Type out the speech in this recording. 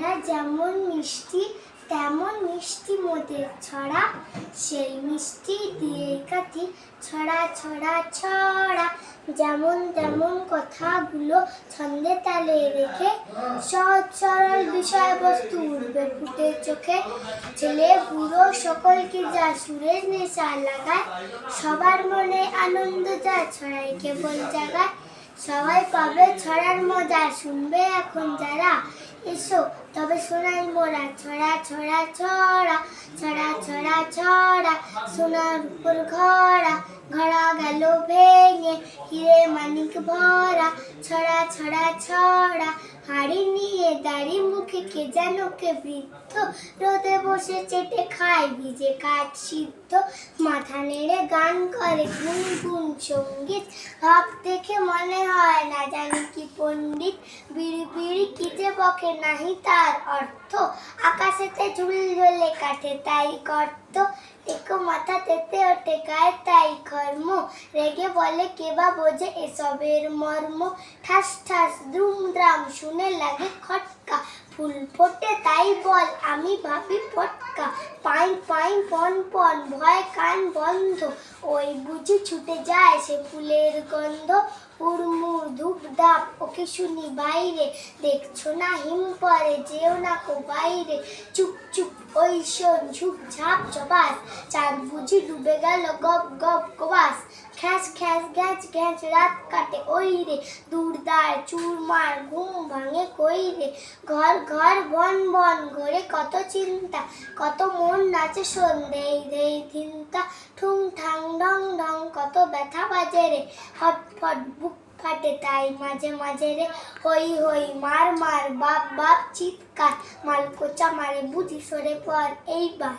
আমরা যেমন মিষ্টি তেমন মিষ্টি মোদের ছড়া, সেই মিষ্টি দিয়ে কাঠি ছড়া ছড়া ছড়া। যেমন তেমন কথাগুলো ছন্দে তালে রেখে সহজ সরল বিষয়বস্তু উঠবে ফুটে চোখে। ছেলে বুড়ো সকলকে যা সুরের নেশা লাগায়, সবার মনে আনন্দ যা ছড়ায় কেবল জাগায়। সবাই পাবে ছড়ার মজা, শুনবে এখন যারা, এসো তবে শোনাই মোরা ছড়া ছড়া ছড়া। ছড়া ছড়া ছড়া, সোনার উপর ঘোড়া, ঘোড়া গেল ভেঙে হিরে মানিক ভরা। ছড়া ছড়া ছড়া, হাড়ি নিয়ে দাড়ি মুখে কে যেন কে বৃদ্ধ, রোদে বসে চেটে খায় ভিজে কাঠ সিদ্ধ। মাথা নেড়ে গান করে গুনগুন সঙ্গীত, ভাব দেখে মনে হয় না জানি কি পণ্ডিত। বিড়ি বিড়ি কি যে বকে নাহি তার অর্থ, আকাশেতে ঝুল ঝুলে কাঠে তাই গর্ত। একো মাথা তেতে ওঠে গায়ে তাই কর্ম, রেগে বলে কে বা বোঝে এসবের মর্ম। ঠাস ঠাস দ্রুম দ্রাম শুনে লাগে খটকা, ফুল ফোটে তাই বল আমি ভাবি ফটকা। পাই পাই পন পন ভয় কান বন্ধ, ওই বুঝি ছুটে যায় সে ফুলের গন্ধ। হুড়মুড় ধূপ ধাপ ওকে শুনি বাইরে, দেখছো না হিম পরে যেও না কো বাইরে। চুপ চুপ ওই শোন ঝুপ ঝাপ চবাস, চাঁদ বুঝি ডুবে গেল গপ গপ গোবাস। খ্যাঁচ খ্যাঁচ গ্যাঁচ গ্যাঁচ রাত কাটে ওই রে, দুর্দার চুরমার ঘুম ভাঙে কই রে। ঘর ঘর বন বন ঘরে কত চিন্তা, কত মন নাচে সন্ধেই দেই চিন্তা। ঠুং ঠাং ঢং ঢং কত ব্যথা বাজে রে, ফট ফট বুক ফাটে তাই মাঝে মাঝে রে। হই হই মার মার বাপ বাপ চিৎকার, মালকোচা মারে বুঝি সরে পর এইবার।